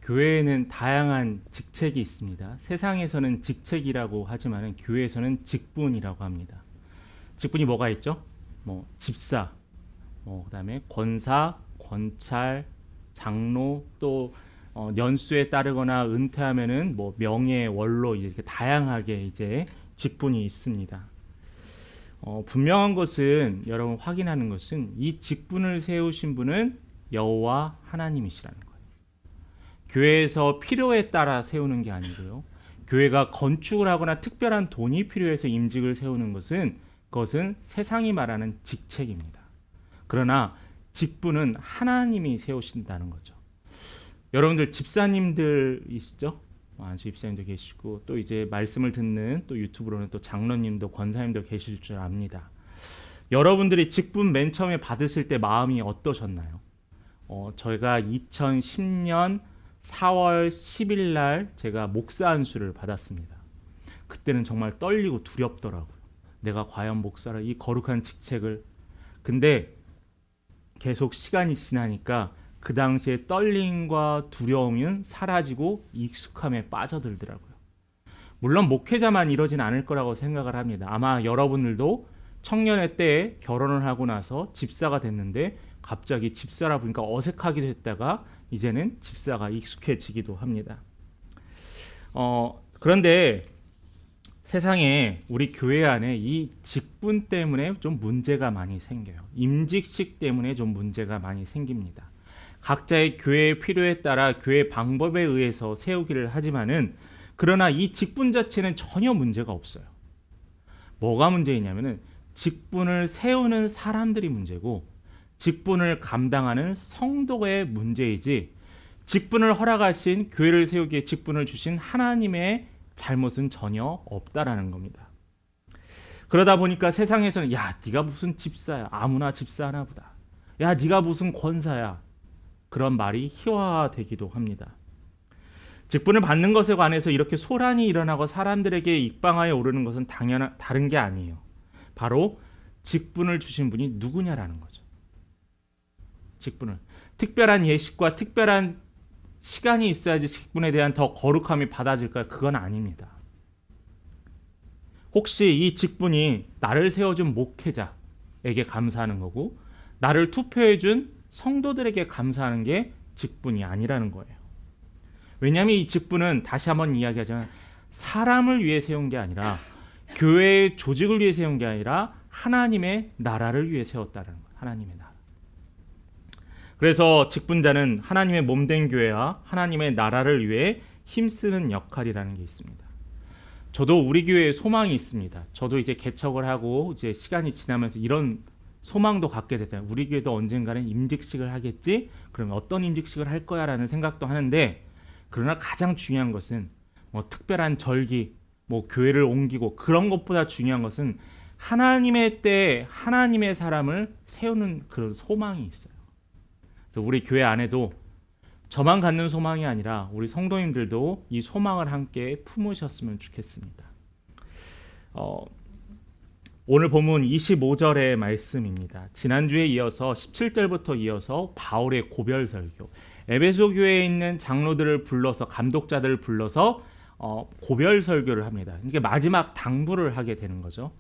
교회에는 다양한 직책이 있습니다. 세상에서는 직책이라고 하지만 교회에서는 직분이라고 합니다. 직분이 뭐가 있죠? 집사, 그다음에 권사, 권찰, 장로, 또 연수에 따르거나 은퇴하면은 명예, 원로 이렇게 다양하게 이제 직분이 있습니다. 분명한 것은 여러분 확인하는 것은 이 직분을 세우신 분은 여호와 하나님이시라는 거예요. 교회에서 필요에 따라 세우는 게 아니고요. 교회가 건축을 하거나 특별한 돈이 필요해서 임직을 세우는 것은 그것은 세상이 말하는 직책입니다. 그러나 직분은 하나님이 세우신다는 거죠. 여러분들 집사님들이시죠? 안수 집사님도 계시고 또 이제 말씀을 듣는 또 유튜브로는 또 장로님도 권사님도 계실 줄 압니다. 여러분들이 직분 맨 처음에 받으실 때 마음이 어떠셨나요? 저희가 2010년 4월 10일 날 제가 목사 안수를 받았습니다. 그때는 정말 떨리고 두렵더라고요. 내가 과연 목사라 이 거룩한 직책을. 근데 계속 시간이 지나니까 그 당시에 떨림과 두려움은 사라지고 익숙함에 빠져들더라고요. 물론 목회자만 이러진 않을 거라고 생각을 합니다. 아마 여러분들도 청년의 때에 결혼을 하고 나서 집사가 됐는데 갑자기 집사라 보니까 어색하기도 했다가 이제는 집사가 익숙해지기도 합니다. 그런데 세상에 우리 교회 안에 이 직분 때문에 좀 문제가 많이 생겨요. 임직식 때문에 좀 문제가 많이 생깁니다. 각자의 교회의 필요에 따라 교회 방법에 의해서 세우기를 하지만은 그러나 이 직분 자체는 전혀 문제가 없어요. 뭐가 문제이냐면은 직분을 세우는 사람들이 문제고 직분을 감당하는 성도의 문제이지 직분을 허락하신 교회를 세우기에 직분을 주신 하나님의 잘못은 전혀 없다라는 겁니다. 그러다 보니까 세상에서는 야 네가 무슨 집사야, 아무나 집사하나 보다. 야 네가 무슨 권사야. 그런 말이 희화되기도 합니다. 직분을 받는 것에 관해서 이렇게 소란이 일어나고 사람들에게 익방하에 오르는 것은 다른 게 아니에요. 바로 직분을 주신 분이 누구냐라는 거죠. 직분을 특별한 예식과 특별한 시간이 있어야지 직분에 대한 더 거룩함이 받아질까요? 그건 아닙니다. 혹시 이 직분이 나를 세워준 목회자에게 감사하는 거고 나를 투표해준 성도들에게 감사하는 게 직분이 아니라는 거예요. 왜냐하면 이 직분은 다시 한번 이야기하자면 사람을 위해 세운 게 아니라 교회의 조직을 위해 세운 게 아니라 하나님의 나라를 위해 세웠다는 거예요. 하나님의 나라. 그래서 직분자는 하나님의 몸된 교회와 하나님의 나라를 위해 힘쓰는 역할이라는 게 있습니다. 저도 우리 교회에 소망이 있습니다. 저도 이제 개척을 하고 이제 시간이 지나면서 이런 소망도 갖게 됐잖아요. 우리 교회도 언젠가는 임직식을 하겠지? 그러면 어떤 임직식을 할 거야? 라는 생각도 하는데 그러나 가장 중요한 것은 특별한 절기, 교회를 옮기고 그런 것보다 중요한 것은 하나님의 때에 하나님의 사람을 세우는 그런 소망이 있어요. 그래서 우리 교회 안에도 저만 갖는 소망이 아니라 우리 성도님들도 이 소망을 함께 품으셨으면 좋겠습니다. 오늘 본문 25절의 말씀입니다. 지난주에 이어서 17절부터 이어서 바울의 고별 설교, 에베소 교회에 있는 장로들을 불러서 감독자들을 불러서 고별 설교를 합니다. 이게 마지막 당부를 하게 되는 거죠.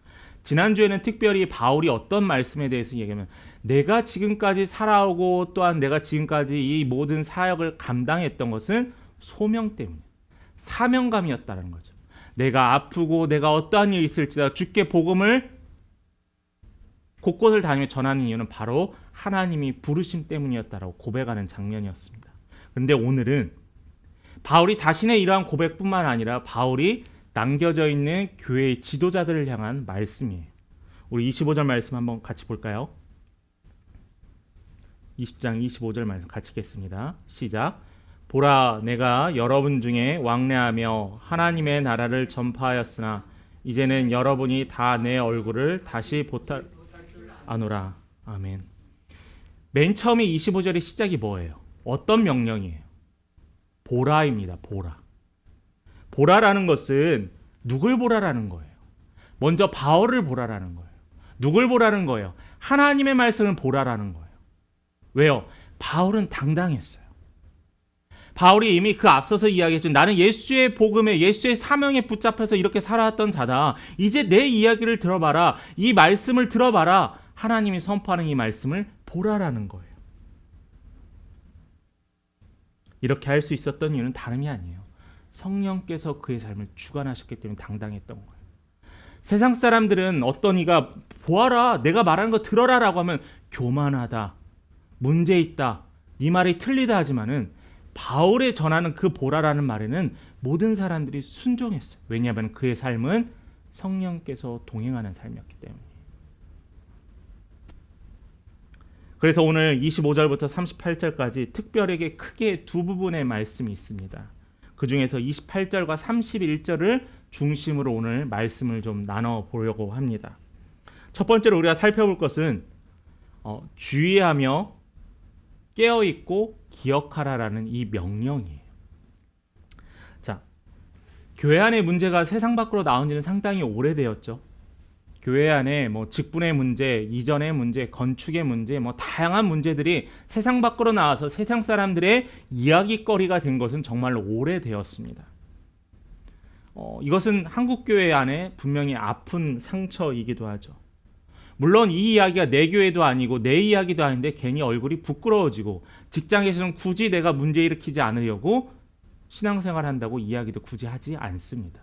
지난주에는 특별히 바울이 어떤 말씀에 대해서 얘기하면 내가 지금까지 살아오고 또한 내가 지금까지 이 모든 사역을 감당했던 것은 소명 때문에 사명감이었다는 거죠. 내가 아프고 내가 어떠한 일이 있을지라도 주께 복음을 곳곳을 다니며 전하는 이유는 바로 하나님이 부르심 때문이었다라고 고백하는 장면이었습니다. 그런데 오늘은 바울이 자신의 이러한 고백뿐만 아니라 바울이 남겨져 있는 교회의 지도자들을 향한 말씀이에요. 우리 25절 말씀 한번 같이 볼까요? 20장 25절 말씀 같이 읽겠습니다. 시작. 보라, 내가 여러분 중에 왕래하며 하나님의 나라를 전파하였으나 이제는 여러분이 다 내 얼굴을 다시 보아노라. 아멘. 맨 처음에 25절의 시작이 뭐예요? 어떤 명령이에요? 보라입니다. 보라. 보라라는 것은 누굴 보라라는 거예요? 먼저 바울을 보라라는 거예요. 누굴 보라는 거예요? 하나님의 말씀을 보라라는 거예요. 왜요? 바울은 당당했어요. 바울이 이미 그 앞서서 이야기했죠. 나는 예수의 복음에, 예수의 사명에 붙잡혀서 이렇게 살아왔던 자다. 이제 내 이야기를 들어봐라. 이 말씀을 들어봐라. 하나님이 선포하는 이 말씀을 보라라는 거예요. 이렇게 할 수 있었던 이유는 다름이 아니에요. 성령께서 그의 삶을 주관하셨기 때문에 당당했던 거예요. 세상 사람들은 어떤 이가 보아라, 내가 말하는 거 들어라 라고 하면 교만하다, 문제 있다, 네 말이 틀리다 하지만은 바울의 전하는 그 보라라는 말에는 모든 사람들이 순종했어요. 왜냐하면 그의 삶은 성령께서 동행하는 삶이었기 때문에. 그래서 오늘 25절부터 38절까지 특별하게 크게 두 부분의 말씀이 있습니다. 그 중에서 28절과 31절을 중심으로 오늘 말씀을 좀 나눠보려고 합니다. 첫 번째로 우리가 살펴볼 것은 주의하며 깨어있고 기억하라라는 이 명령이에요. 자, 교회 안의 문제가 세상 밖으로 나온 지는 상당히 오래되었죠. 교회 안에 직분의 문제, 이전의 문제, 건축의 문제, 다양한 문제들이 세상 밖으로 나와서 세상 사람들의 이야기거리가 된 것은 정말로 오래되었습니다. 이것은 한국 교회 안에 분명히 아픈 상처이기도 하죠. 물론 이 이야기가 내 교회도 아니고 내 이야기도 아닌데 괜히 얼굴이 부끄러워지고 직장에서는 굳이 내가 문제 일으키지 않으려고 신앙생활 한다고 이야기도 굳이 하지 않습니다.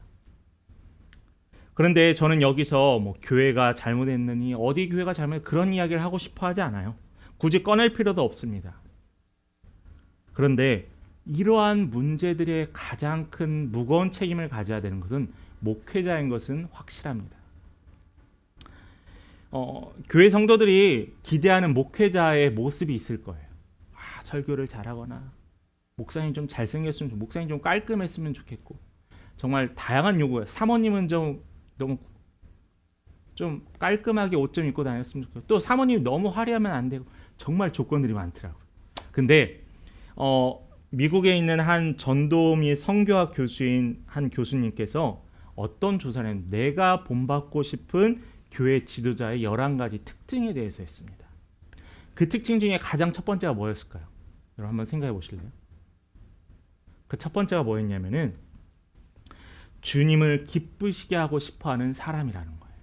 그런데 저는 여기서 교회가 잘못했느니 어디 교회가 잘못했느니 그런 이야기를 하고 싶어 하지 않아요. 굳이 꺼낼 필요도 없습니다. 그런데 이러한 문제들의 가장 큰 무거운 책임을 가져야 되는 것은 목회자인 것은 확실합니다. 교회 성도들이 기대하는 목회자의 모습이 있을 거예요. 설교를 잘하거나 목사님 좀 잘생겼으면, 목사님 좀 깔끔했으면 좋겠고, 정말 다양한 요구예요. 사모님은 너무 좀 깔끔하게 옷 좀 입고 다녔으면 좋겠고, 또 사모님이 너무 화려하면 안 되고, 정말 조건들이 많더라고요. 근데 미국에 있는 한 전도 및 선교학 교수인 한 교수님께서 어떤 조사를 했는데 내가 본받고 싶은 교회 지도자의 11가지 특징에 대해서 했습니다. 그 특징 중에 가장 첫 번째가 뭐였을까요? 여러분 한번 생각해 보실래요? 그 첫 번째가 뭐였냐면은 주님을 기쁘시게 하고 싶어하는 사람이라는 거예요.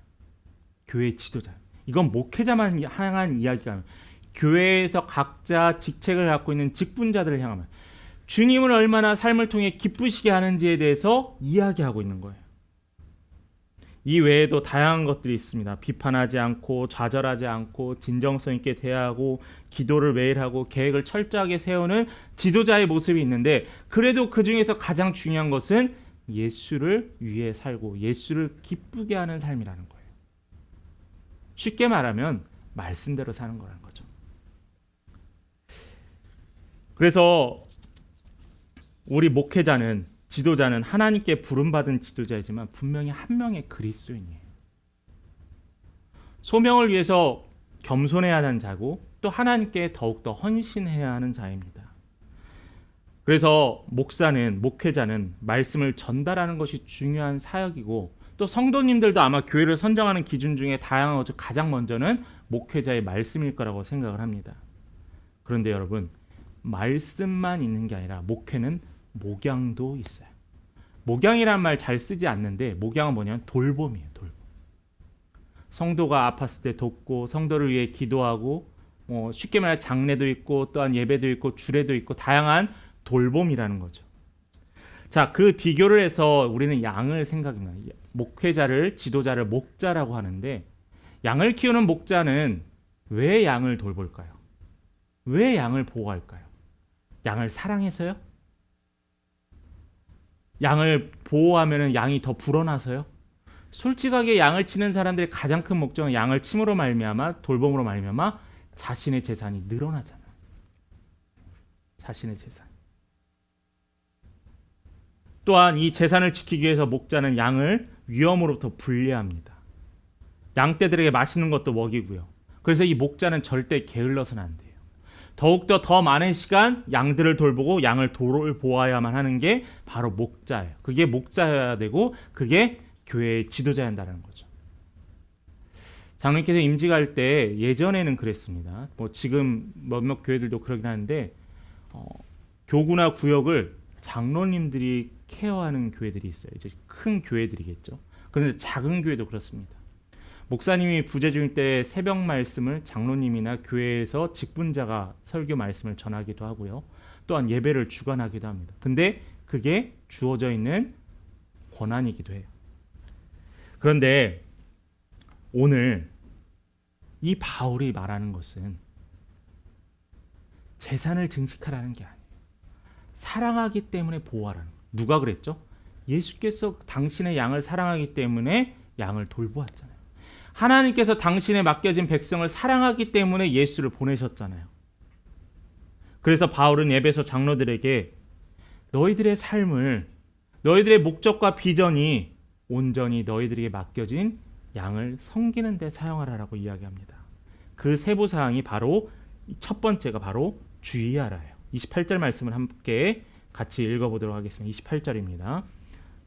교회 지도자. 이건 목회자만 향한 이야기가 아니라 교회에서 각자 직책을 갖고 있는 직분자들을 향하면 주님을 얼마나 삶을 통해 기쁘시게 하는지에 대해서 이야기하고 있는 거예요. 이 외에도 다양한 것들이 있습니다. 비판하지 않고 좌절하지 않고 진정성 있게 대하고 기도를 매일 하고 계획을 철저하게 세우는 지도자의 모습이 있는데, 그래도 그 중에서 가장 중요한 것은 예수를 위해 살고 예수를 기쁘게 하는 삶이라는 거예요. 쉽게 말하면 말씀대로 사는 거라는 거죠. 그래서 우리 목회자는, 지도자는 하나님께 부름받은 지도자이지만 분명히 한 명의 그리스도인이에요. 소명을 위해서 겸손해야 하는 자고 또 하나님께 더욱더 헌신해야 하는 자입니다. 그래서 목회자는 말씀을 전달하는 것이 중요한 사역이고, 또 성도님들도 아마 교회를 선정하는 기준 중에 다양한 것 중 가장 먼저는 목회자의 말씀일 거라고 생각을 합니다. 그런데 여러분, 말씀만 있는 게 아니라 목회는 목양도 있어요. 목양이란 말 잘 쓰지 않는데 목양은 뭐냐면 돌봄이에요. 돌봄. 성도가 아팠을 때 돕고 성도를 위해 기도하고, 쉽게 말해 장례도 있고 또한 예배도 있고 주례도 있고 다양한 돌봄이라는 거죠. 자, 그 비교를 해서 우리는 양을 생각합니다. 목회자를, 지도자를 목자라고 하는데, 양을 키우는 목자는 왜 양을 돌볼까요? 왜 양을 보호할까요? 양을 사랑해서요? 양을 보호하면 양이 더 불어나서요? 솔직하게 양을 치는 사람들의 가장 큰 목적은 양을 침으로 말미암아, 돌봄으로 말미암아 자신의 재산이 늘어나잖아요. 자신의 재산. 또한 이 재산을 지키기 위해서 목자는 양을 위험으로부터 분리합니다. 양떼들에게 맛있는 것도 먹이고요. 그래서 이 목자는 절대 게을러서는 안 돼요. 더욱더 더 많은 시간 양들을 돌보고 양을 돌보아야만 하는 게 바로 목자예요. 그게 목자여야 되고 그게 교회의 지도자여야 한다는 거죠. 장로님께서 임직할 때 예전에는 그랬습니다. 지금 몇몇 교회들도 그러긴 하는데 교구나 구역을 장로님들이 케어하는 교회들이 있어요. 이제 큰 교회들이겠죠. 그런데 작은 교회도 그렇습니다. 목사님이 부재 중일 때 새벽 말씀을 장로님이나 교회에서 직분자가 설교 말씀을 전하기도 하고요. 또한 예배를 주관하기도 합니다. 근데 그게 주어져 있는 권한이기도 해요. 그런데 오늘 이 바울이 말하는 것은 재산을 증식하라는 게 아니에요. 사랑하기 때문에 보호하라는 거예요. 누가 그랬죠? 예수께서 당신의 양을 사랑하기 때문에 양을 돌보았잖아요. 하나님께서 당신의 맡겨진 백성을 사랑하기 때문에 예수를 보내셨잖아요. 그래서 바울은 에베소 장로들에게 너희들의 삶을, 너희들의 목적과 비전이 온전히 너희들에게 맡겨진 양을 섬기는 데 사용하라라고 이야기합니다. 그 세부사항이 바로 첫 번째가 바로 주의하라예요. 28절 말씀을 함께 같이 읽어보도록 하겠습니다. 28절입니다.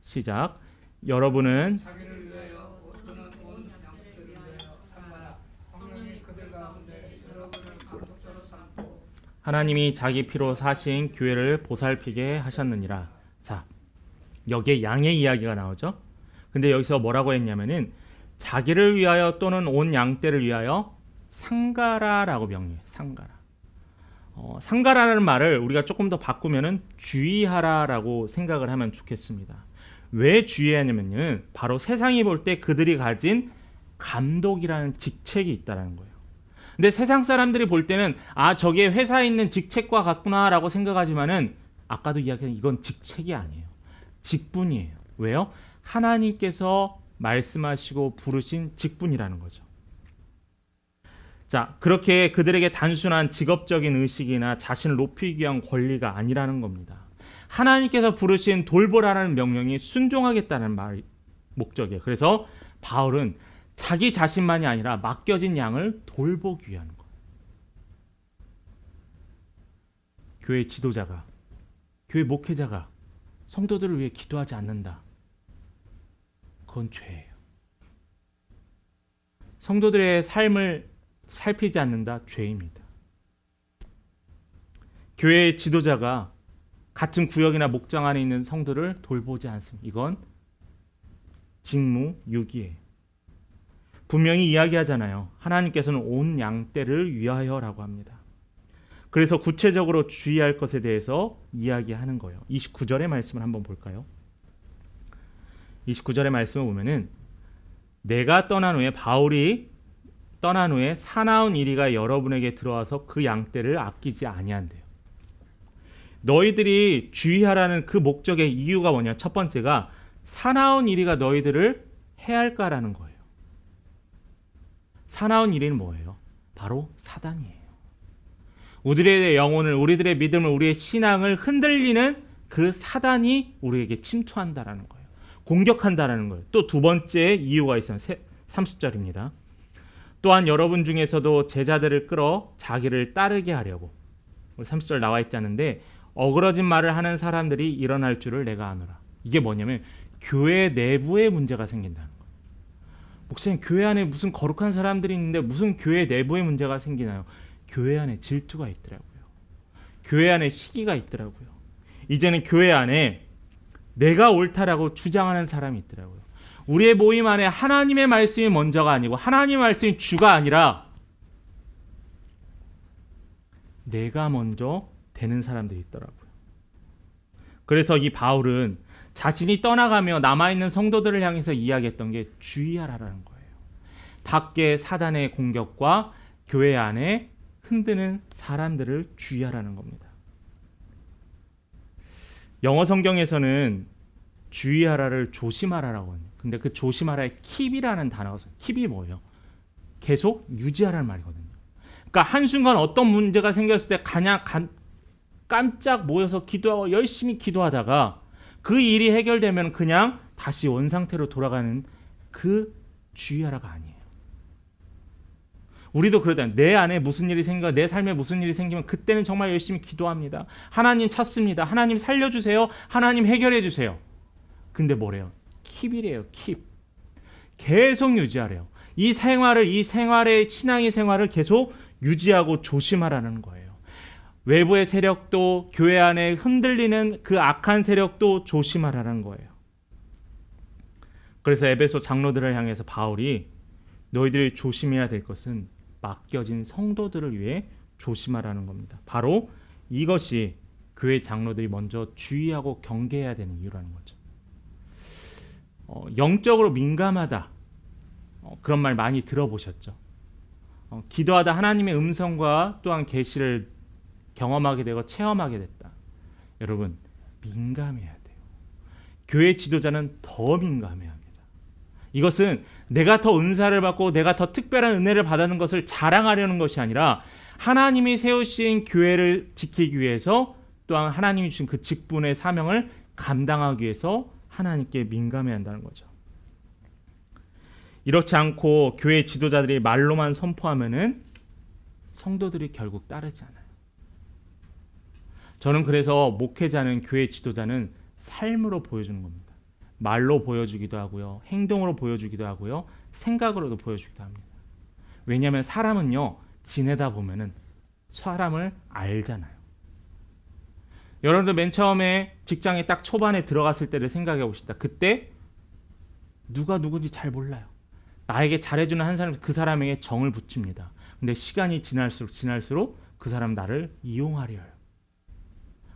시작. 여러분은 자기를 위하여 또는 온 양들을 위하여 삼가라. 성령이 그들 가운데 여러분을 감독자로 삼고 하나님이 자기 피로 사신 교회를 보살피게 하셨느니라. 자, 여기에 양의 이야기가 나오죠. 근데 여기서 뭐라고 했냐면은 자기를 위하여 또는 온 양떼를 위하여 상가라라고 명령해요. 상가라. 상가라는 말을 우리가 조금 더 바꾸면은 주의하라라고 생각을 하면 좋겠습니다. 왜 주의하냐면요, 바로 세상이 볼 때 그들이 가진 감독이라는 직책이 있다는 거예요. 근데 세상 사람들이 볼 때는 저게 회사에 있는 직책과 같구나라고 생각하지만은 아까도 이야기한 이건 직책이 아니에요. 직분이에요. 왜요? 하나님께서 말씀하시고 부르신 직분이라는 거죠. 자, 그렇게 그들에게 단순한 직업적인 의식이나 자신을 높이기 위한 권리가 아니라는 겁니다. 하나님께서 부르신 돌보라는 명령이 순종하겠다는 목적이에요. 그래서 바울은 자기 자신만이 아니라 맡겨진 양을 돌보기 위한 거예요. 교회 지도자가, 교회 목회자가 성도들을 위해 기도하지 않는다. 그건 죄예요. 성도들의 삶을 살피지 않는다. 죄입니다. 교회의 지도자가 같은 구역이나 목장 안에 있는 성도를 돌보지 않습니다. 이건 직무유기예요. 분명히 이야기하잖아요. 하나님께서는 온 양떼를 위하여라고 합니다. 그래서 구체적으로 주의할 것에 대해서 이야기하는 거예요. 29절의 말씀을 한번 볼까요? 29절의 말씀을 보면은 내가 떠난 후에, 바울이 떠난 후에 사나운 이리가 여러분에게 들어와서 그 양떼를 아끼지 아니한대요. 너희들이 주의하라는 그 목적의 이유가 뭐냐? 첫 번째가 사나운 이리가 너희들을 해할까라는 거예요. 사나운 이리는 뭐예요? 바로 사단이에요. 우리들의 영혼을, 우리들의 믿음을, 우리의 신앙을 흔들리는 그 사단이 우리에게 침투한다라는 거예요. 공격한다라는 거예요. 또 두 번째 이유가 있어요. 30절입니다. 또한 여러분 중에서도 제자들을 끌어 자기를 따르게 하려고, 우리 30절 나와 있지 않은데, 어그러진 말을 하는 사람들이 일어날 줄을 내가 아노라. 이게 뭐냐면 교회 내부에 문제가 생긴다는 거예요. 목사님, 교회 안에 무슨 거룩한 사람들이 있는데 무슨 교회 내부에 문제가 생기나요? 교회 안에 질투가 있더라고요. 교회 안에 시기가 있더라고요. 이제는 교회 안에 내가 옳다라고 주장하는 사람이 있더라고요. 우리의 모임 안에 하나님의 말씀이 먼저가 아니고 하나님의 말씀이 주가 아니라 내가 먼저 되는 사람들이 있더라고요. 그래서 이 바울은 자신이 떠나가며 남아있는 성도들을 향해서 이야기했던 게 주의하라는 거예요. 밖에 사단의 공격과 교회 안에 흔드는 사람들을 주의하라는 겁니다. 영어 성경에서는 주의하라를 조심하라라고 해요. 근데 그 조심하라의 keep이라는 단어가 있어요. keep이 뭐예요? 계속 유지하라는 말이거든요. 그러니까 한순간 어떤 문제가 생겼을 때 그냥 깜짝 모여서 기도하고 열심히 기도하다가 그 일이 해결되면 그냥 다시 원상태로 돌아가는 그 주의하라가 아니에요. 우리도 그러다 내 안에 무슨 일이 생겨, 내 삶에 무슨 일이 생기면 그때는 정말 열심히 기도합니다. 하나님 찾습니다. 하나님 살려주세요. 하나님 해결해 주세요. 근데 뭐래요? 킵이래요. 킵. 계속 유지하래요. 이 생활의 신앙의 생활을 계속 유지하고 조심하라는 거예요. 외부의 세력도 교회 안에 흔들리는 그 악한 세력도 조심하라는 거예요. 그래서 에베소 장로들을 향해서 바울이 너희들이 조심해야 될 것은 맡겨진 성도들을 위해 조심하라는 겁니다. 바로 이것이 교회 장로들이 먼저 주의하고 경계해야 되는 이유라는 거죠. 영적으로 민감하다. 그런 말 많이 들어보셨죠. 기도하다 하나님의 음성과 또한 계시를 경험하게 되고 체험하게 됐다. 여러분, 민감해야 돼요. 교회 지도자는 더 민감해야 합니다. 이것은 내가 더 은사를 받고 내가 더 특별한 은혜를 받는 것을 자랑하려는 것이 아니라 하나님이 세우신 교회를 지키기 위해서 또한 하나님이 주신 그 직분의 사명을 감당하기 위해서 하나님께 민감해야 한다는 거죠. 이렇지 않고 교회 지도자들이 말로만 선포하면은 성도들이 결국 따르지 않아요. 저는 그래서 목회자는, 교회 지도자는 삶으로 보여주는 겁니다. 말로 보여주기도 하고요, 행동으로 보여주기도 하고요, 생각으로도 보여주기도 합니다. 왜냐하면 사람은요, 지내다 보면은 사람을 알잖아요. 여러분도 맨 처음에 직장에 딱 초반에 들어갔을 때를 생각해 봅시다. 그때 누가 누군지 잘 몰라요. 나에게 잘해주는 한 사람, 그 사람에게 정을 붙입니다. 근데 시간이 지날수록 그 사람 나를 이용하려 해요.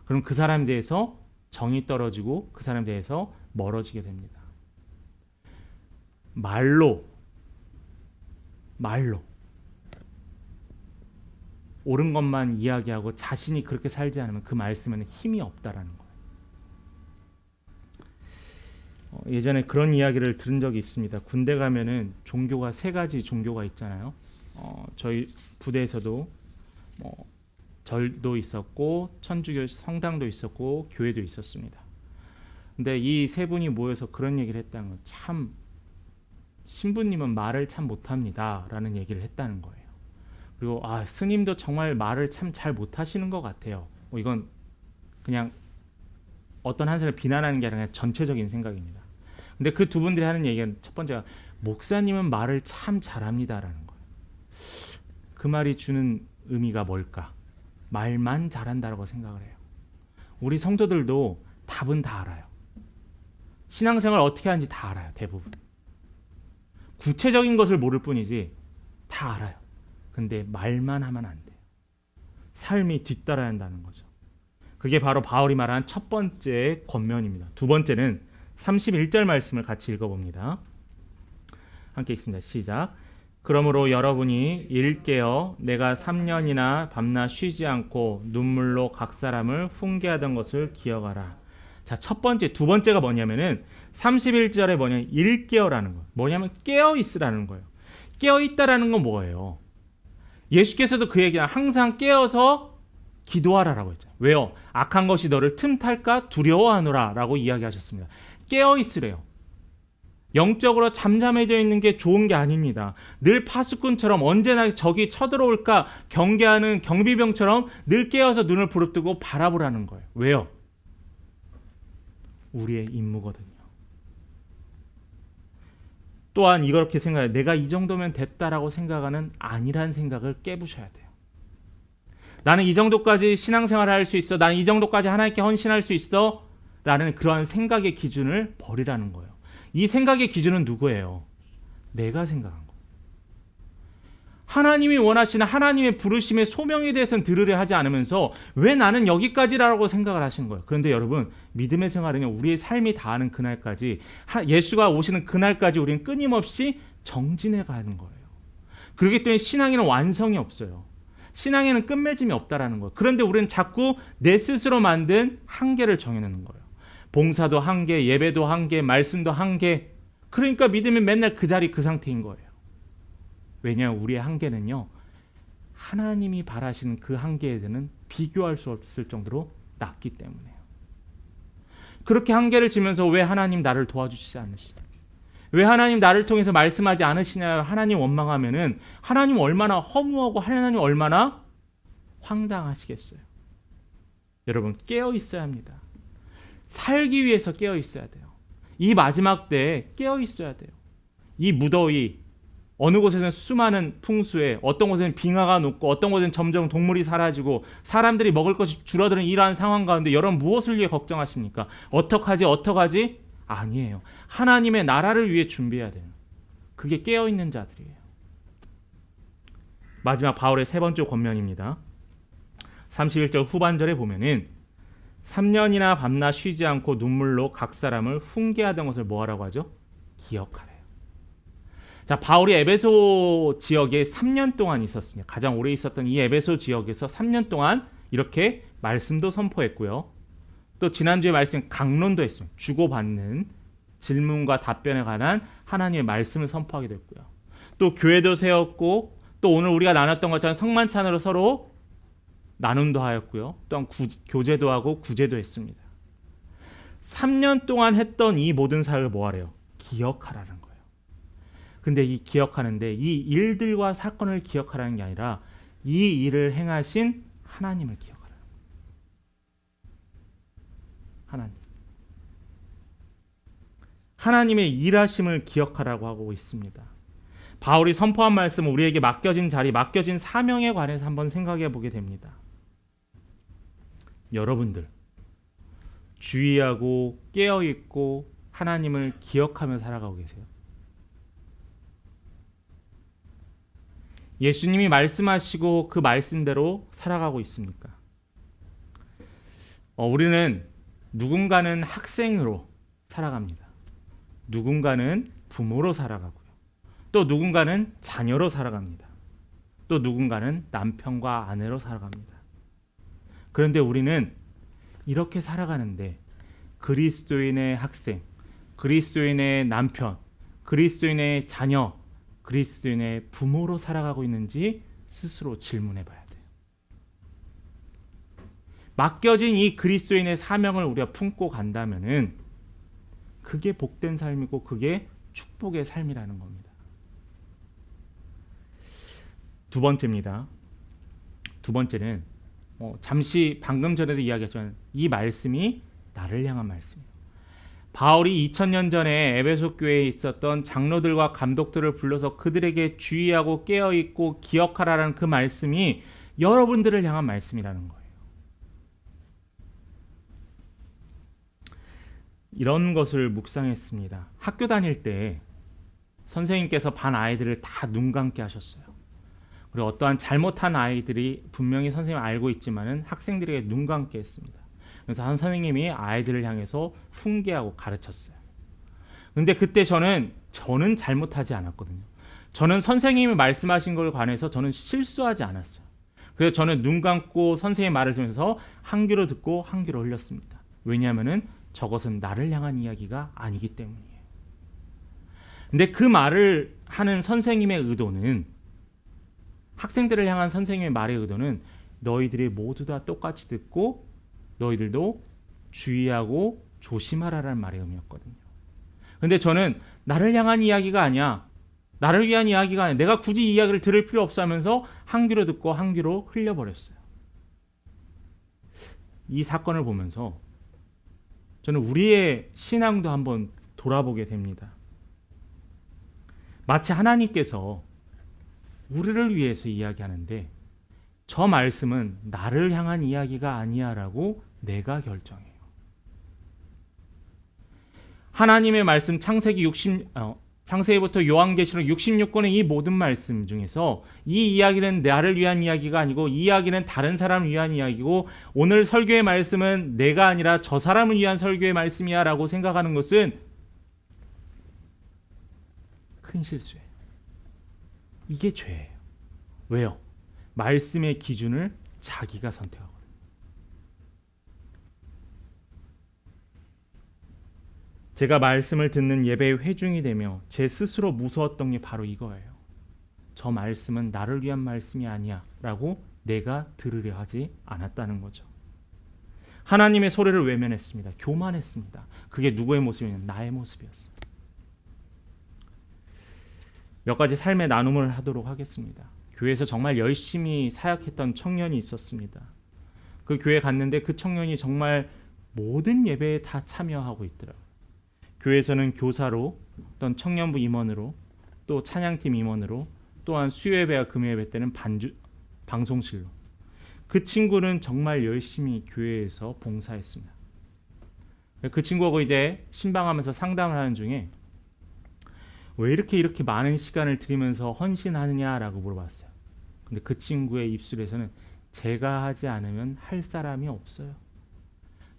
그럼 그 사람에 대해서 정이 떨어지고 그 사람에 대해서 멀어지게 됩니다. 말로 옳은 것만 이야기하고 자신이 그렇게 살지 않으면 그 말씀에는 힘이 없다라는 거예요. 예전에 그런 이야기를 들은 적이 있습니다. 군대 가면은 종교가 3가지 종교가 있잖아요. 저희 부대에서도 절도 있었고 천주교 성당도 있었고 교회도 있었습니다. 근데 이 3분이 모여서 그런 얘기를 했다는 건, 참 신부님은 말을 참 못합니다 라는 얘기를 했다는 거예요. 그리고 스님도 정말 말을 참 잘 못하시는 것 같아요. 이건 그냥 어떤 한 사람을 비난하는 게 아니라 그냥 전체적인 생각입니다. 근데 그 두 분들이 하는 얘기가, 첫 번째가 목사님은 말을 참 잘합니다라는 거예요. 그 말이 주는 의미가 뭘까? 말만 잘한다라고 생각을 해요. 우리 성도들도 답은 다 알아요. 신앙생활 어떻게 하는지 다 알아요. 대부분. 구체적인 것을 모를 뿐이지 다 알아요. 근데 말만 하면 안 돼요. 삶이 뒤따라야 한다는 거죠. 그게 바로 바울이 말한 첫 번째 권면입니다. 두 번째는 31절 말씀을 같이 읽어봅니다. 함께 읽습니다. 시작. 그러므로 여러분이 일깨어 내가 3년이나 밤낮 쉬지 않고 눈물로 각 사람을 훈계하던 것을 기억하라. 자, 첫 번째, 두 번째가 뭐냐면은 31절에 뭐냐면 일깨어라는 거예요. 뭐냐면 깨어 있으라는 거예요. 깨어 있다라는 건 뭐예요? 예수께서도 그 얘기 항상 깨어서 기도하라라고 했죠. 왜요? 악한 것이 너를 틈탈까 두려워하노라라고 이야기하셨습니다. 깨어 있으래요. 영적으로 잠잠해져 있는 게 좋은 게 아닙니다. 늘 파수꾼처럼 언제나 적이 쳐들어올까 경계하는 경비병처럼 늘 깨어서 눈을 부릅뜨고 바라보라는 거예요. 왜요? 우리의 임무거든요. 또한 이렇게 생각해요. 내가 이 정도면 됐다라고 생각하는 아니란 생각을 깨부셔야 돼요. 나는 이 정도까지 신앙생활을 할 수 있어. 나는 이 정도까지 하나님께 헌신할 수 있어. 라는 그러한 생각의 기준을 버리라는 거예요. 이 생각의 기준은 누구예요? 내가 생각한 거. 하나님이 원하시는 하나님의 부르심의 소명에 대해서는 들으려 하지 않으면서 왜 나는 여기까지라고 생각을 하시는 거예요. 그런데 여러분, 믿음의 생활은요, 우리의 삶이 다하는 그날까지, 예수가 오시는 그날까지 우리는 끊임없이 정진해 가는 거예요. 그렇기 때문에 신앙에는 완성이 없어요. 신앙에는 끝맺음이 없다라는 거예요. 그런데 우리는 자꾸 내 스스로 만든 한계를 정해내는 거예요. 봉사도 한계, 예배도 한계, 말씀도 한계. 그러니까 믿음이 맨날 그 자리 그 상태인 거예요. 왜냐하면 우리의 한계는요, 하나님이 바라시는 그 한계에는 비교할 수 없을 정도로 낮기 때문에요. 그렇게 한계를 지면서 왜 하나님 나를 도와주시지 않으시냐, 왜 하나님 나를 통해서 말씀하지 않으시냐 하나님 원망하면은 하나님 얼마나 허무하고 하나님 얼마나 황당하시겠어요. 여러분, 깨어 있어야 합니다. 살기 위해서 깨어 있어야 돼요. 이 마지막 때에 깨어 있어야 돼요. 이 무더위, 어느 곳에서는 수많은 풍수에, 어떤 곳에는 빙하가 녹고, 어떤 곳에는 점점 동물이 사라지고, 사람들이 먹을 것이 줄어드는 이러한 상황 가운데 여러분 무엇을 위해 걱정하십니까? 어떡하지? 아니에요. 하나님의 나라를 위해 준비해야 돼요. 그게 깨어있는 자들이에요. 마지막 바울의 세 번째 권면입니다. 31절 후반절에 보면은 3년이나 밤낮 쉬지 않고 눈물로 각 사람을 훈계하던 것을 뭐하라고 하죠? 기억하래요. 자, 바울이 에베소 지역에 3년 동안 있었습니다. 가장 오래 있었던 이 에베소 지역에서 3년 동안 이렇게 말씀도 선포했고요. 또 지난주에 말씀 강론도 했습니다. 주고받는 질문과 답변에 관한 하나님의 말씀을 선포하게 됐고요. 또 교회도 세웠고, 또 오늘 우리가 나눴던 것처럼 성만찬으로 서로 나눔도 하였고요. 또한 교제도 하고 구제도 했습니다. 3년 동안 했던 이 모든 사역을 뭐하래요? 기억하라는 거예요. 근데 이 기억하는데 이 일들과 사건을 기억하라는 게 아니라 이 일을 행하신 하나님을 기억하라는 거예요. 하나님의 일하심을 기억하라고 하고 있습니다. 바울이 선포한 말씀은 우리에게 맡겨진 자리, 맡겨진 사명에 관해서 한번 생각해 보게 됩니다. 여러분들 주의하고 깨어있고 하나님을 기억하며 살아가고 계세요? 예수님이 말씀하시고 그 말씀대로 살아가고 있습니까? 우리는 누군가는 학생으로 살아갑니다. 누군가는 부모로 살아가고요. 또 누군가는 자녀로 살아갑니다. 또 누군가는 남편과 아내로 살아갑니다. 그런데 우리는 이렇게 살아가는데 그리스도인의 학생, 그리스도인의 남편, 그리스도인의 자녀, 그리스도인의 부모로 살아가고 있는지 스스로 질문해 봐야 돼요. 맡겨진 이 그리스도인의 사명을 우리가 품고 간다면은 그게 복된 삶이고 그게 축복의 삶이라는 겁니다. 두 번째입니다. 두 번째는 잠시 방금 전에도 이야기했지만 이 말씀이 나를 향한 말씀이에요. 바울이 2000년 전에 에베소 교회에 있었던 장로들과 감독들을 불러서 그들에게 주의하고 깨어있고 기억하라는 그 말씀이 여러분들을 향한 말씀이라는 거예요. 이런 것을 묵상했습니다. 학교 다닐 때 선생님께서 반 아이들을 다 눈 감게 하셨어요. 그리고 어떠한 잘못한 아이들이 분명히 선생님을 알고 있지만은 학생들에게 눈 감게 했습니다. 그래서 한 선생님이 아이들을 향해서 훈계하고 가르쳤어요. 근데 그때 저는 잘못하지 않았거든요. 저는 선생님이 말씀하신 걸 관해서 저는 실수하지 않았어요. 그래서 저는 눈 감고 선생님의 말을 들으면서 한 귀로 듣고 한 귀로 흘렸습니다. 왜냐하면은 저것은 나를 향한 이야기가 아니기 때문이에요. 근데 그 말을 하는 선생님의 의도는, 학생들을 향한 선생님의 말의 의도는 너희들이 모두 다 똑같이 듣고 너희들도 주의하고 조심하라라는 말의 의미였거든요. 근데 저는 나를 향한 이야기가 아니야, 나를 위한 이야기가 아니야, 내가 굳이 이 이야기를 들을 필요 없어 하면서 한 귀로 듣고 한 귀로 흘려버렸어요. 이 사건을 보면서 저는 우리의 신앙도 한번 돌아보게 됩니다. 마치 하나님께서 우리를 위해서 이야기하는데 저 말씀은 나를 향한 이야기가 아니야 라고 내가 결정해요. 하나님의 말씀 창세기부터 요한계시록 66권의 이 모든 말씀 중에서 이 이야기는 나를 위한 이야기가 아니고 이 이야기는 다른 사람을 위한 이야기고 오늘 설교의 말씀은 내가 아니라 저 사람을 위한 설교의 말씀이야 라고 생각하는 것은 큰 실수예요. 이게 죄예요. 왜요? 말씀의 기준을 자기가 선택하거든요. 제가 말씀을 듣는 예배의 회중이 되며 제 스스로 무서웠던 게 바로 이거예요. 저 말씀은 나를 위한 말씀이 아니야 라고 내가 들으려 하지 않았다는 거죠. 하나님의 소리를 외면했습니다. 교만했습니다. 그게 누구의 모습이냐면 나의 모습이었어요. 몇 가지 삶의 나눔을 하도록 하겠습니다. 교회에서 정말 열심히 사역했던 청년이 있었습니다. 그 교회 갔는데 그 청년이 정말 모든 예배에 다 참여하고 있더라고요. 교회에서는 교사로, 어떤 청년부 임원으로, 또 찬양팀 임원으로, 또한 수요예배와 금요예배 때는 방송실로. 그 친구는 정말 열심히 교회에서 봉사했습니다. 그 친구하고 이제 신방하면서 상담을 하는 중에 왜 이렇게 많은 시간을 들이면서 헌신하느냐라고 물어봤어요. 근데 그 친구의 입술에서는 제가 하지 않으면 할 사람이 없어요.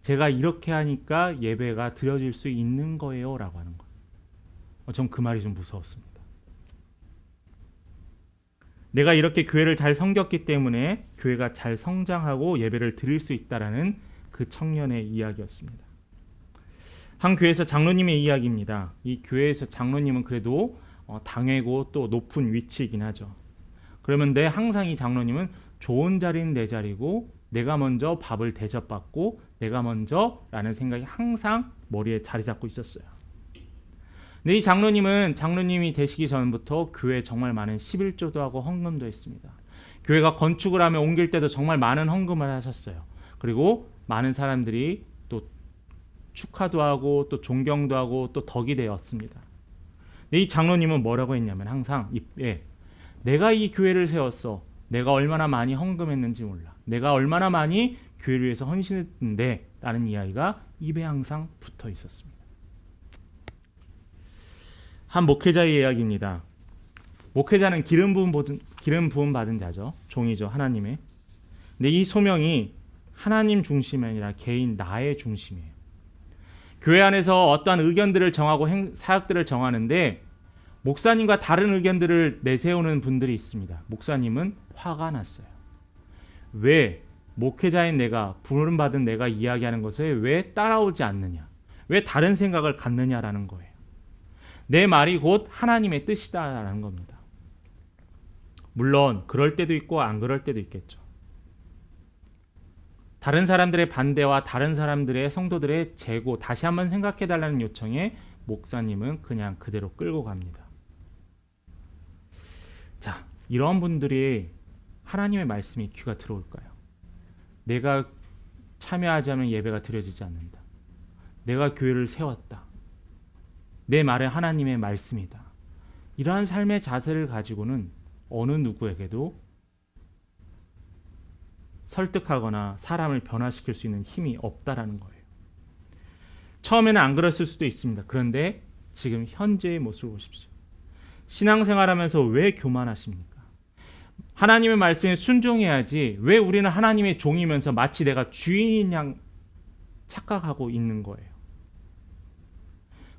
제가 이렇게 하니까 예배가 드려질 수 있는 거예요 라고 하는 거예요. 전 그 말이 좀 무서웠습니다. 내가 이렇게 교회를 잘 섬겼기 때문에 교회가 잘 성장하고 예배를 드릴 수 있다라는 그 청년의 이야기였습니다. 한 교회에서 장로님의 이야기입니다. 이 교회에서 장로님은 그래도 당회고 또 높은 위치이긴 하죠. 그러는데 항상 이 장로님은 좋은 자리는 내 자리고 내가 먼저 밥을 대접받고 내가 먼저라는 생각이 항상 머리에 자리 잡고 있었어요. 근데 이 장로님이 되시기 전부터 교회에 정말 많은 11조도 하고 헌금도 했습니다. 교회가 건축을 하며 옮길 때도 정말 많은 헌금을 하셨어요. 그리고 많은 사람들이 또 축하도 하고 또 존경도 하고 또 덕이 되었습니다. 근데 이 장로님은 뭐라고 했냐면 항상 내가 이 교회를 세웠어. 내가 얼마나 많이 헌금했는지 몰라. 내가 얼마나 많이 교회를 위해서 헌신했는데 라는 이야기가 입에 항상 붙어 있었습니다. 한 목회자의 이야기입니다. 목회자는 기름 부음 받은 자죠. 종이죠. 하나님의. 근데 이 소명이 하나님 중심이 아니라 개인 나의 중심이에요. 교회 안에서 어떠한 의견들을 정하고 사역들을 정하는데 목사님과 다른 의견들을 내세우는 분들이 있습니다. 목사님은 화가 났어요. 왜 목회자인 내가, 부름받은 내가 이야기하는 것에 왜 따라오지 않느냐? 왜 다른 생각을 갖느냐라는 거예요. 내 말이 곧 하나님의 뜻이다라는 겁니다. 물론 그럴 때도 있고 안 그럴 때도 있겠죠. 다른 사람들의 반대와 다른 사람들의 성도들의 재고 다시 한번 생각해달라는 요청에 목사님은 그냥 그대로 끌고 갑니다. 자, 이런 분들이 하나님의 말씀이 귀가 들어올까요? 내가 참여하지 않으면 예배가 드려지지 않는다. 내가 교회를 세웠다. 내 말은 하나님의 말씀이다. 이러한 삶의 자세를 가지고는 어느 누구에게도 설득하거나 사람을 변화시킬 수 있는 힘이 없다라는 거예요. 처음에는 안 그랬을 수도 있습니다. 그런데 지금 현재의 모습을 보십시오. 신앙생활하면서 왜 교만하십니까? 하나님의 말씀에 순종해야지 왜 우리는 하나님의 종이면서 마치 내가 주인인 양 착각하고 있는 거예요.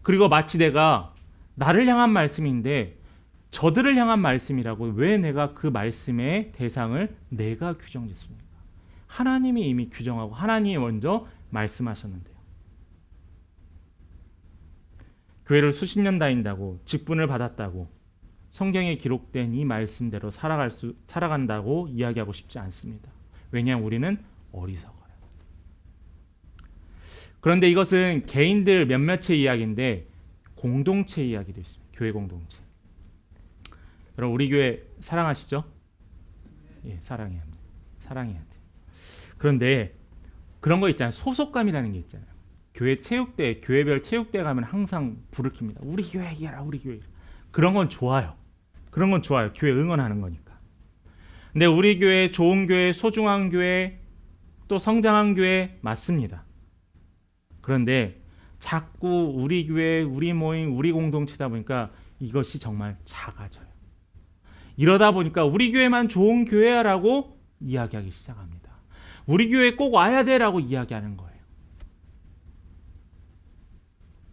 그리고 마치 내가 나를 향한 말씀인데 저들을 향한 말씀이라고 왜 내가 그 말씀의 대상을 내가 규정짓습니까? 하나님이 이미 규정하고 하나님이 먼저 말씀하셨는데요. 교회를 수십 년 다닌다고 직분을 받았다고 성경에 기록된 이 말씀대로 살아간다고 이야기하고 싶지 않습니다. 왜냐하면 우리는 어리석어요. 그런데 이것은 개인들 몇몇의 이야기인데 공동체 이야기도 있습니다. 교회 공동체. 여러분 우리 교회 사랑하시죠? 예, 사랑해야 합니다. 사랑해야 돼요. 그런데 그런 거 있잖아요. 소속감이라는 게 있잖아요. 교회 체육대, 교회별 체육대 가면 항상 불을 켭니다. 우리 교회 이겨라, 우리 교회. 그런 건 좋아요. 그런 건 좋아요. 교회 응원하는 거니까. 근데 우리 교회, 좋은 교회, 소중한 교회, 또 성장한 교회 맞습니다. 그런데 자꾸 우리 교회, 우리 모임, 우리 공동체다 보니까 이것이 정말 작아져요. 이러다 보니까 우리 교회만 좋은 교회야라고 이야기하기 시작합니다. 우리 교회 꼭 와야 돼라고 이야기하는 거예요.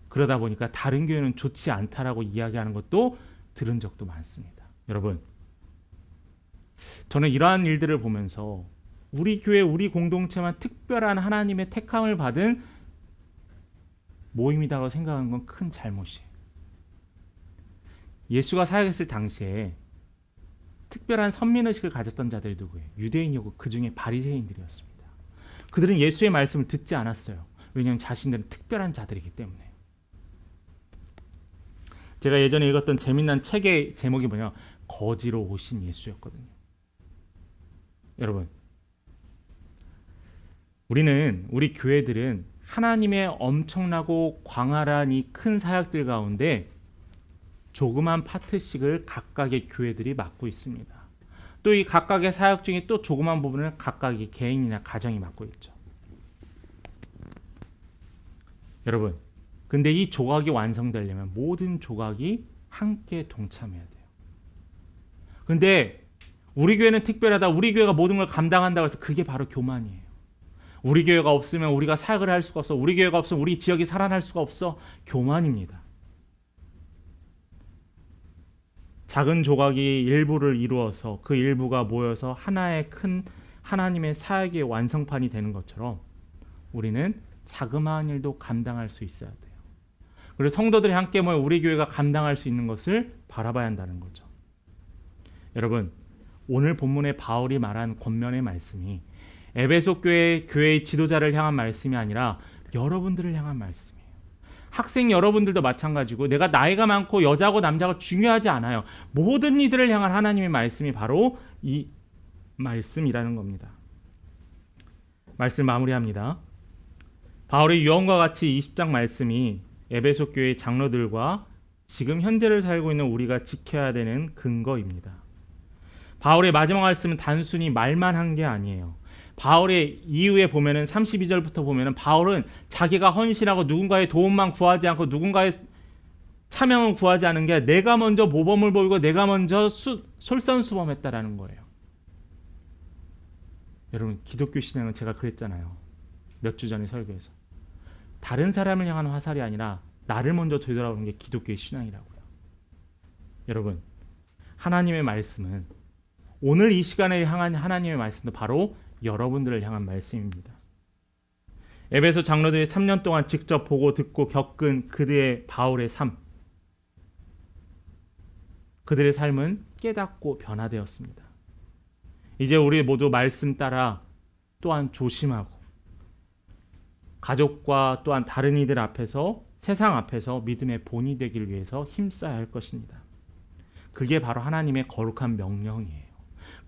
그러다 보니까 다른 교회는 좋지 않다라고 이야기하는 것도 들은 적도 많습니다. 여러분, 저는 이러한 일들을 보면서 우리 교회, 우리 공동체만 특별한 하나님의 택함을 받은 모임이다라고 생각하는 건 큰 잘못이에요. 예수가 사역했을 당시에 특별한 선민의식을 가졌던 자들이 누구예요? 유대인이고 그 중에 바리새인들이었습니다. 그들은 예수의 말씀을 듣지 않았어요. 왜냐하면 자신들은 특별한 자들이기 때문에. 제가 예전에 읽었던 재미난 책의 제목이 뭐냐? 거지로 오신 예수였거든요. 여러분, 우리 교회들은 하나님의 엄청나고 광활한 이 큰 사역들 가운데 조그만 파트씩을 각각의 교회들이 맡고 있습니다. 또 이 각각의 사역 중에 또 조그만 부분을 각각의 개인이나 가정이 맡고 있죠. 여러분, 근데 이 조각이 완성되려면 모든 조각이 함께 동참해야 돼요. 근데 우리 교회는 특별하다, 우리 교회가 모든 걸 감당한다고 해서 그게 바로 교만이에요. 우리 교회가 없으면 우리가 사역을 할 수가 없어. 우리 교회가 없으면 우리 지역이 살아날 수가 없어. 교만입니다. 작은 조각이 일부를 이루어서 그 일부가 모여서 하나의 큰 하나님의 사역의 완성판이 되는 것처럼 우리는 자그마한 일도 감당할 수 있어야 돼요. 그리고 성도들이 함께 모여 우리 교회가 감당할 수 있는 것을 바라봐야 한다는 거죠. 여러분, 오늘 본문의 바울이 말한 권면의 말씀이 에베소 교회의 지도자를 향한 말씀이 아니라 여러분들을 향한 말씀이에요. 학생 여러분들도 마찬가지고 내가 나이가 많고 여자고 남자가 중요하지 않아요. 모든 이들을 향한 하나님의 말씀이 바로 이 말씀이라는 겁니다. 말씀 마무리합니다. 바울의 유언과 같이 20장 말씀이 에베소 교회의 장로들과 지금 현재를 살고 있는 우리가 지켜야 되는 근거입니다. 바울의 마지막 말씀은 단순히 말만 한 게 아니에요. 바울의 이후에 보면은 32절부터 보면은 바울은 자기가 헌신하고 누군가의 도움만 구하지 않고 누군가의 차명을 구하지 않은 게 내가 먼저 모범을 보이고 내가 먼저 솔선수범했다라는 거예요. 여러분, 기독교 신앙은 제가 그랬잖아요. 몇 주 전에 설교에서. 다른 사람을 향한 화살이 아니라 나를 먼저 되돌아보는 게 기독교의 신앙이라고요. 여러분, 하나님의 말씀은 오늘 이 시간에 향한 하나님의 말씀도 바로 여러분들을 향한 말씀입니다. 에베소 장로들이 3년 동안 직접 보고 듣고 겪은 그들의 바울의 삶, 그들의 삶은 깨닫고 변화되었습니다. 이제 우리 모두 말씀 따라 또한 조심하고 가족과 또한 다른 이들 앞에서 세상 앞에서 믿음의 본이 되기 위해서 힘써야 할 것입니다. 그게 바로 하나님의 거룩한 명령이에요.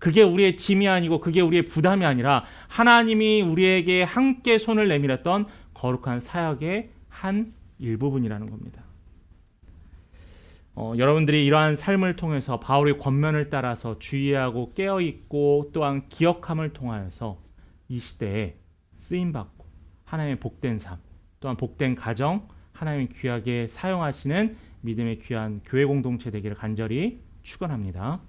그게 우리의 짐이 아니고 그게 우리의 부담이 아니라 하나님이 우리에게 함께 손을 내밀었던 거룩한 사역의 한 일부분이라는 겁니다. 여러분들이 이러한 삶을 통해서 바울의 권면을 따라서 주의하고 깨어있고 또한 기억함을 통하여서 이 시대에 쓰임받고 하나님의 복된 삶, 또한 복된 가정, 하나님이 귀하게 사용하시는 믿음의 귀한 교회 공동체 되기를 간절히 축원합니다.